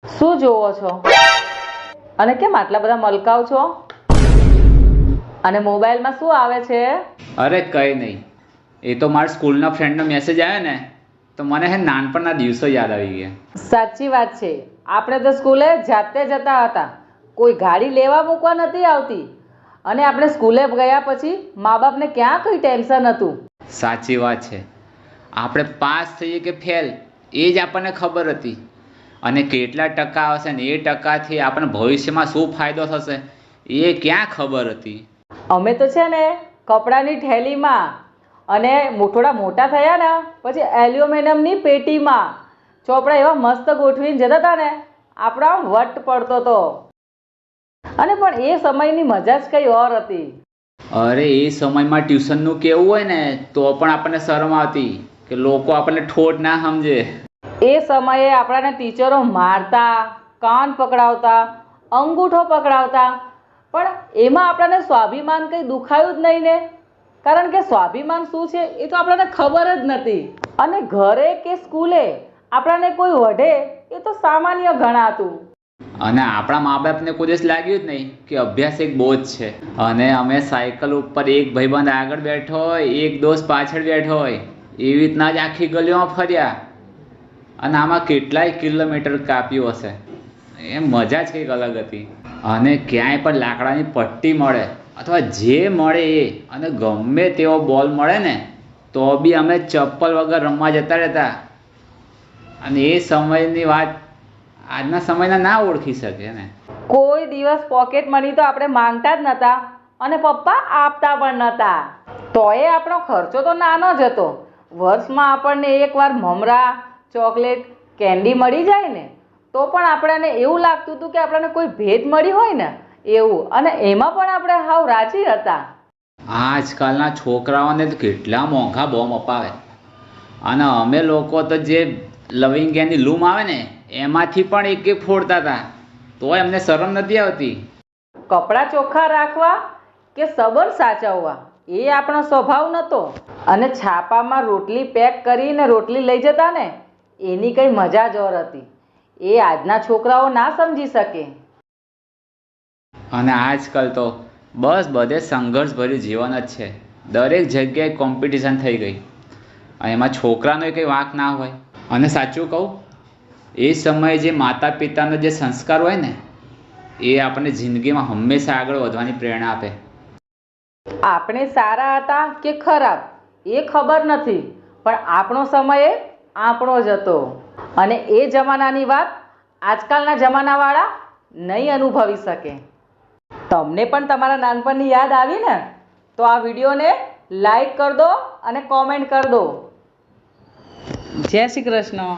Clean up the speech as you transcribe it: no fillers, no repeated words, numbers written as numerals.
શું જોવો છો? અને કેમ આટલા બધા મલકાવ છો? અને મોબાઈલમાં શું આવે છે? અરે કંઈ નહીં, એ તો મારા સ્કૂલના ફ્રેન્ડનો મેસેજ આવ્યો ને તો મને નાનપણના દિવસો યાદ આવી ગયા. સાચી વાત છે. આપણે તો સ્કૂલે જાતે જતા હતા, કોઈ ગાડી લેવા મૂકવા નથી આવતી. અને આપણે સ્કૂલે ગયા પછી મા બાપને ક્યાં કંઈ ટેન્શન હતું. સાચી વાત છે. આપણે પાસ થઈએ કે ફેલ એ જ આપણને ખબર હતી. અને કેટલા ટકા આવશે ને એ ટકાથી આપણને ભવિષ્યમાં શું ફાયદો થશે એ ક્યાં ખબર હતી. અમે તો છે ને કપડાની થેલીમાં અને થોડા મોટા થયા ને પછી એલ્યુમિનિયમની પેટીમાં ચોપડા એવા મસ્ત ગોઠવીને જતા હતા ને, આપણા વટ પડતો હતો. અને પણ એ સમયની મજા જ કંઈ ઓર હતી. અરે એ સમયમાં ટ્યુશનનું કેવું હોય ને તો પણ આપણને શરમ આવતી કે લોકો આપણને ઠોઠ ના સમજે. એ સમયે આપણાને ટીચરો મારતા, કાન પકડાવતા, અંગૂઠો પકડાવતા, પણ એમાં આપણાને સ્વાભિમાન કંઈ દુખાયું જ નહીં ને. કારણ કે સ્વાભિમાન શું છે એ તો આપણને ખબર જ નથી. અને ઘરે કે સ્કૂલે આપણાને કોઈ વઢે એ તો સામાન્ય ગણાતું. અને આપણા મા બાપને કોઈ દિવસ લાગ્યું જ નહીં કે અભ્યાસ એક બોજ છે. અને અમે સાયકલ ઉપર એક ભાઈબંધ આગળ બેઠો હોય, એક દોસ્ત પાછળ બેઠો હોય, એવી રીતના જ આખી ગલીઓમાં ફર્યા. અને આમાં કેટલાય કિલોમીટર કાપ્યું હશે. એ મજા જ કંઈક અલગ હતી. અને ક્યાંય પણ લાકડાની પટ્ટી મળે અથવા જે મળે એ, અને ગમે તેવો બોલ મળે ને તો બી અમે ચપ્પલ વગર રમવા જતા રહેતા. અને એ સમયની વાત આજના સમયના ના ઓળખી શકે ને. કોઈ દિવસ પોકેટ મની તો આપણે માંગતા જ નહોતા અને પપ્પા આપતા પણ નહોતા. તોય આપણો ખર્ચો તો નાનો જ હતો. વર્ષમાં આપણને એકવાર મમરા, ચોકલેટ, કેન્ડી મળી જાય ને તો પણ આપણને એવું લાગતું હતું કે આપણને કોઈ ભેટ મળી હોય ને એવું. અને એમાં પણ આપણે હાવ રાજી હતા. આજકાલના છોકરાઓને તો કેટલા મોંઘા બોમ્બ અપાવે. અને અમે લોકો તો જે લવિંગિયાની લૂમ આવે ને એમાંથી પણ એક એક ફોડતા હતા તોય અમને શરમ નથી આવતી. કપડાં ચોખ્ખા રાખવા કે સંબંધ સાચવવા એ આપણો સ્વભાવ નહોતો. અને છાપામાં રોટલી પેક કરીને રોટલી લઈ જતા ને એની કંઈ મજા જ ઓર હતી. એ આજના છોકરાઓ ના સમજી શકે. અને આજકાલ તો બસ બધે સંઘર્ષભર્યું જીવન જ છે. દરેક જગ્યાએ કોમ્પિટિશન થઈ ગઈ. અને એમાં છોકરાનો કંઈ વાંક ના હોય. અને સાચું કહું, એ સમયે જે માતા પિતાનો જે સંસ્કાર હોય ને એ આપણને જિંદગીમાં હંમેશા આગળ વધવાની પ્રેરણા આપે. આપણે સારા હતા કે ખરાબ એ ખબર નથી, પણ આપણો સમય આપણો જ હતો. અને એ જમાનાની વાત આજકાલના જમાનાવાળા નહીં અનુભવી શકે. તમને પણ તમારા નાનપણની યાદ આવી ને તો આ વિડીયોને લાઈક કરી દો અને કોમેન્ટ કરી દો. જય શ્રી કૃષ્ણ.